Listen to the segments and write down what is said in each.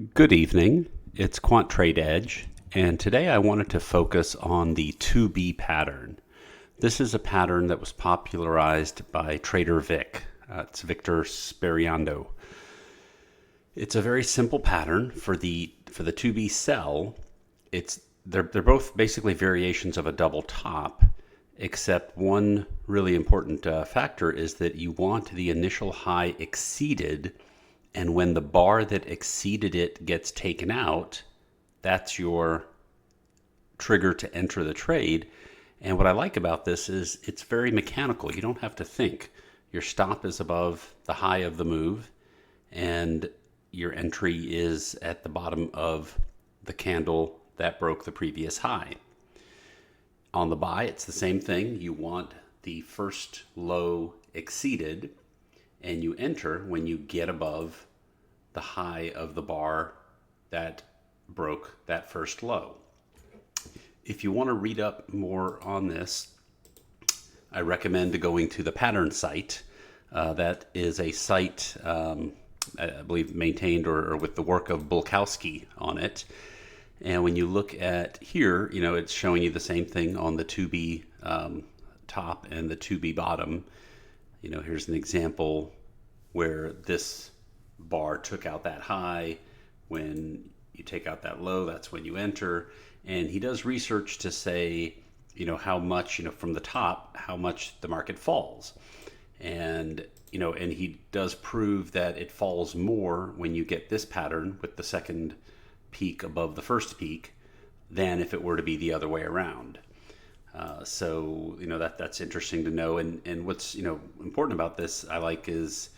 Good evening. It's Quant Trade Edge, and today I wanted to focus on the 2B pattern. This is a pattern that was popularized by Trader Vic. It's Victor Speriando. It's a very simple pattern for the 2B sell. They're both basically variations of a double top, except one really important factor is that you want the initial high exceeded, and when the bar that exceeded it gets taken out, that's your trigger to enter the trade. And what I like about this is it's very mechanical. You don't have to think. Your stop is above the high of the move, and your entry is at the bottom of the candle that broke the previous high. On the buy, it's the same thing. You want the first low exceeded, and you enter when you get above the high of the bar that broke that first low. If you want to read up more on this, I recommend going to the pattern site. That is a site, I believe, maintained or with the work of Bulkowski on it. And when you look at here, it's showing you the same thing on the 2B top and the 2B bottom. Here's an example where this bar took out that high. When you take out that low, that's when you enter. And he does research to say, how much, from the top, how much the market falls. And, and he does prove that it falls more when you get this pattern with the second peak above the first peak than if it were to be the other way around. So that's interesting to know. And what's important about this, I like, is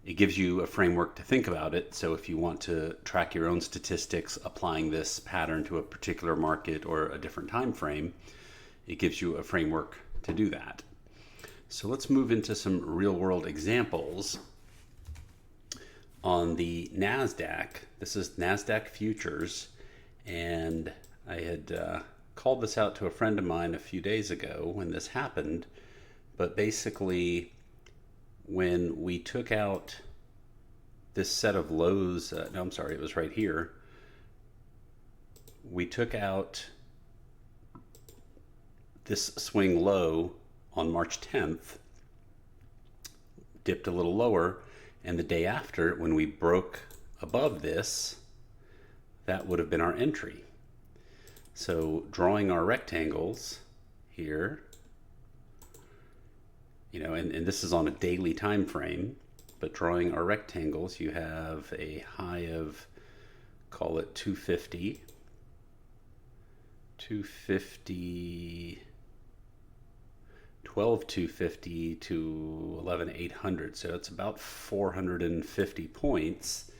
it gives you a framework to think about it. So if you want to track your own statistics applying this pattern to a particular market or a different time frame, it gives you a framework to do that. So let's move into some real world examples. On the NASDAQ, this is NASDAQ futures, and I had called this out to a friend of mine a few days ago when this happened. But basically, when we took out this set of lows, no, I'm sorry, it was right here. We took out this swing low on March 10th, dipped a little lower, and the day after, when we broke above this, that would have been our entry. So drawing our rectangles here, and this is on a daily time frame, but drawing our rectangles, you have a high of, call it 250, 12,250 to 11,800. So it's about 450 points.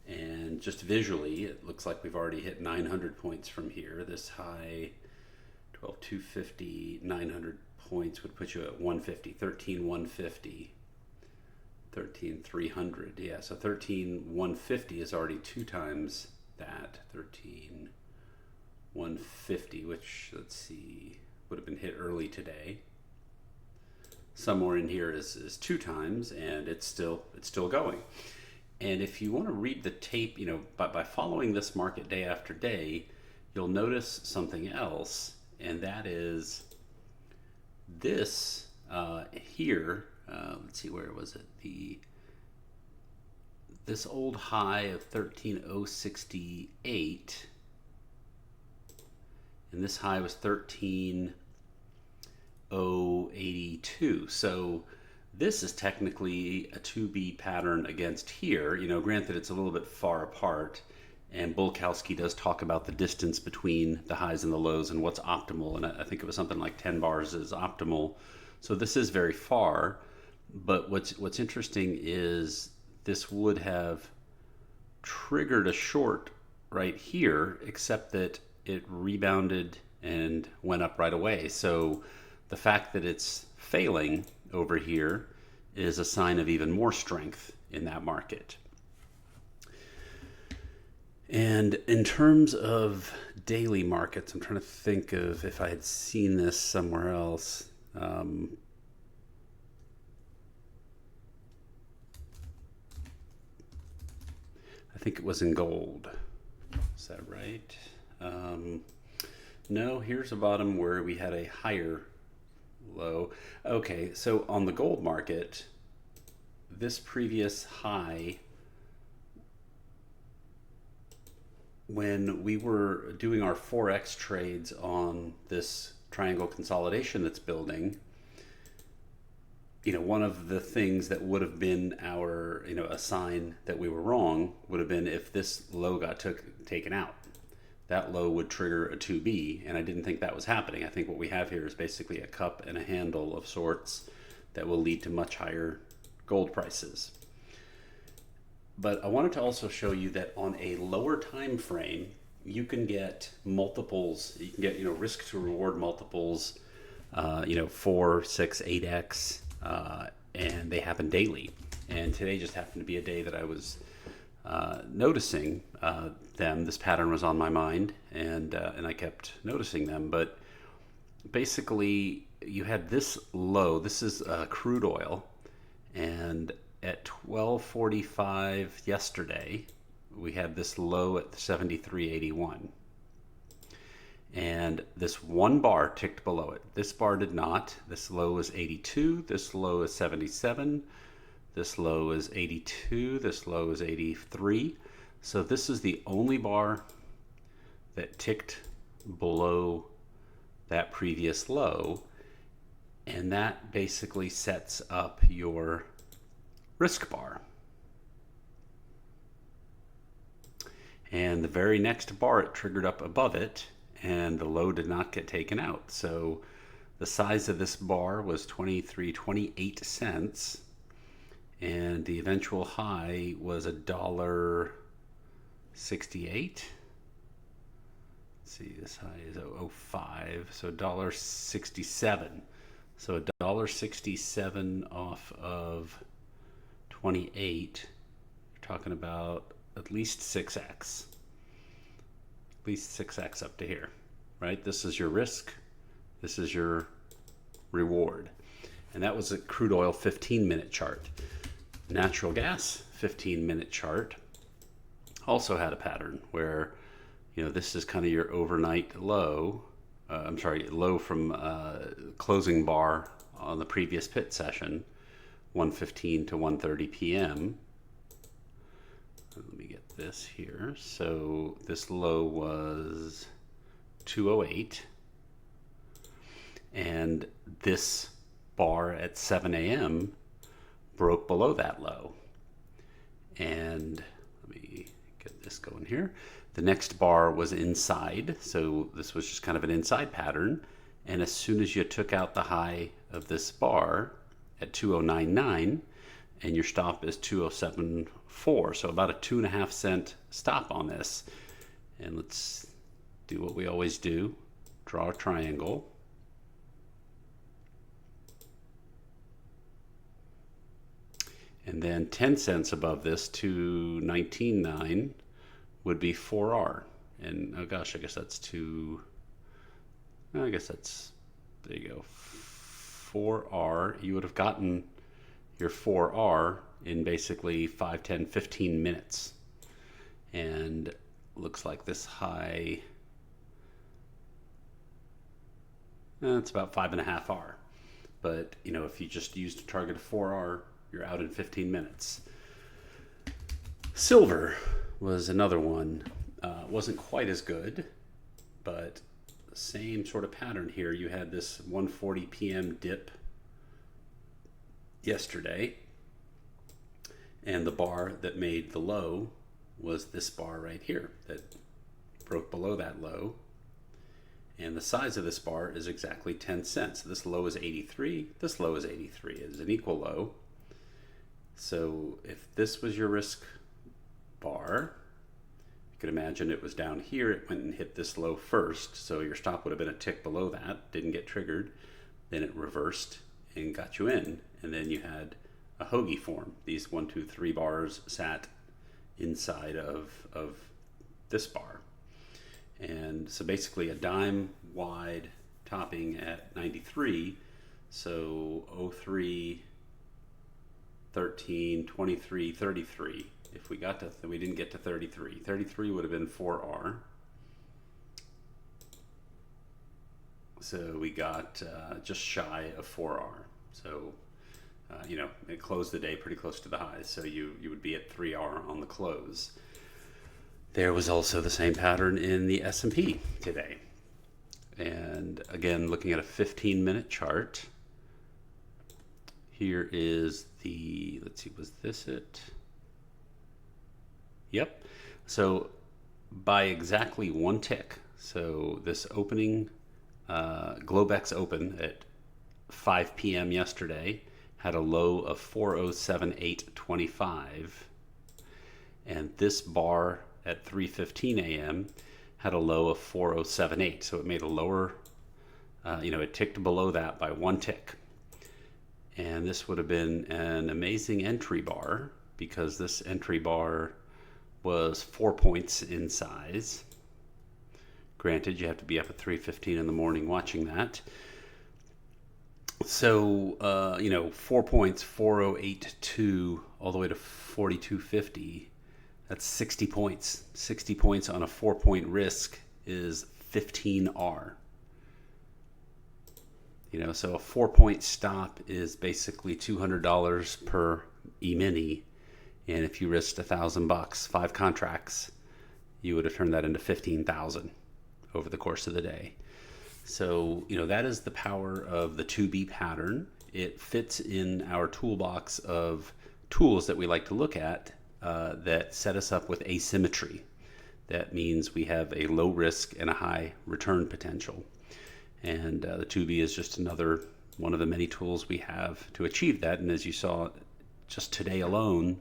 And just visually, it looks like we've already hit 900 points from here. This high, 12,250, 900 points would put you at 150, 13,150, 13,300. Yeah, so 13,150 is already two times that, 13,150, which, let's see, would have been hit early today. Somewhere in here is two times, and it's still going. And if you want to read the tape, by following this market day after day, you'll notice something else, and that is this here. Let's see, where was it? This old high of 13,068, and this high was 13,082. So this is technically a 2B pattern against here. Granted, it's a little bit far apart, and Bulkowski does talk about the distance between the highs and the lows and what's optimal, and I think it was something like 10 bars is optimal. So this is very far, but what's interesting is this would have triggered a short right here, except that it rebounded and went up right away. So the fact that it's failing over here is a sign of even more strength in that market. And in terms of daily markets, I'm trying to think of if I had seen this somewhere else. I think it was in gold. Is that right? No, here's a bottom where we had a higher low. Okay, so on the gold market, this previous high, when we were doing our Forex trades on this triangle consolidation that's building, one of the things that would have been our, a sign that we were wrong would have been if this low got taken out. That low would trigger a 2B, and I didn't think that was happening. I think what we have here is basically a cup and a handle of sorts that will lead to much higher gold prices. But I wanted to also show you that on a lower time frame, you can get multiples. You can get risk to reward multiples, 4, 6, 8x, and they happen daily. And today just happened to be a day that I was noticing them. This pattern was on my mind, and I kept noticing them. But basically, you had this low. This is crude oil, and at 12:45 yesterday, we had this low at 73.81. And this one bar ticked below it. This bar did not. This low is 82. This low is 77. This low is 82. This low is 83. So this is the only bar that ticked below that previous low. And that basically sets up your risk bar. And the very next bar, it triggered up above it, and the low did not get taken out. So the size of this bar was 28 cents, and the eventual high was $1.68. Let's see, this high is 0.05, so $1.67. So $1.67 off of 28. You're talking about at least 6x. At least 6x up to here, right? This is your risk. This is your reward. And that was a crude oil 15-minute chart. Natural gas 15-minute chart also had a pattern where, this is kind of your overnight low. Low from closing bar on the previous pit session, 1:15 to 1:30 p.m. Let me get this here. So this low was 208, and this bar at 7 a.m. broke below that low. And let me get this going here. The next bar was inside, so this was just kind of an inside pattern. And as soon as you took out the high of this bar at 2099, and your stop is 2074, so about a 2.5 cent stop on this. And let's do what we always do, draw a triangle. And then 10 cents above this, 219.9, would be 4R. And oh gosh, I guess that's there you go, 4R. You would have gotten your 4R in basically 5, 10, 15 minutes. And looks like this high, it's about 5.5R. But, if you just used a target of 4R, you're out in 15 minutes. Silver was another one. Wasn't quite as good, but the same sort of pattern here. You had this 1:40 p.m. dip yesterday, and the bar that made the low was this bar right here that broke below that low. And the size of this bar is exactly 10 cents. This low is 83. This low is 83. It is an equal low. So if this was your risk bar, you could imagine it was down here. It went and hit this low first. So your stop would have been a tick below that. Didn't get triggered. Then it reversed and got you in. And then you had a hoagie form. These 1, 2, 3 bars sat inside of this bar. And so basically a dime wide topping at 93. So 03, 13, 23, 33. if we got to, we didn't get to 33. 33 would have been 4R. So we got just shy of 4R. So, it closed the day pretty close to the highs. So you would be at 3R on the close. There was also the same pattern in the S&P today. And again, looking at a 15-minute chart, here is the, let's see, was this it? Yep. So by exactly one tick, so this opening, Globex open at 5 p.m. yesterday had a low of 407.825, and this bar at 3:15 a.m. had a low of 407.8. So it made a lower, it ticked below that by one tick. And this would have been an amazing entry bar, because this entry bar was 4 points in size. Granted, you have to be up at 3:15 in the morning watching that. So, 4 points, 408.2 all the way to 42.50. That's 60 points. 60 points on a 4-point risk is 15R. So a 4-point stop is basically $200 per E-mini. And if you risked $1,000, 5 contracts, you would have turned that into 15,000 over the course of the day. So, that is the power of the 2B pattern. It fits in our toolbox of tools that we like to look at that set us up with asymmetry. That means we have a low risk and a high return potential. And the 2B is just another one of the many tools we have to achieve that. And as you saw just today alone,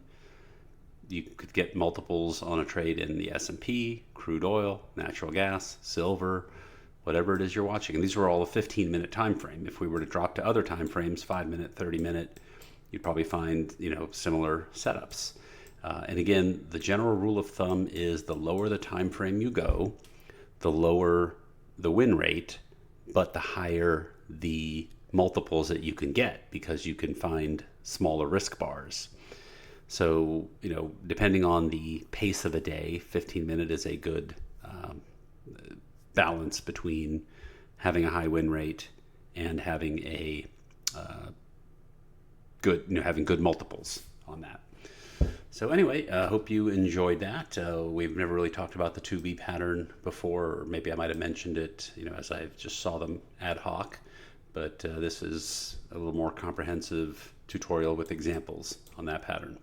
you could get multiples on a trade in the S&P, crude oil, natural gas, silver, whatever it is you're watching. And these were all a 15-minute time frame. If we were to drop to other time frames, 5-minute, 30-minute, you'd probably find similar setups. And again, the general rule of thumb is the lower the time frame you go, the lower the win rate, but the higher the multiples that you can get, because you can find smaller risk bars. So, depending on the pace of a day, 15-minute is a good balance between having a high win rate and having a having good multiples on that. So anyway, I hope you enjoyed that. We've never really talked about the 2B pattern before, or maybe I might have mentioned it, as I just saw them ad hoc. But this is a little more comprehensive tutorial with examples on that pattern.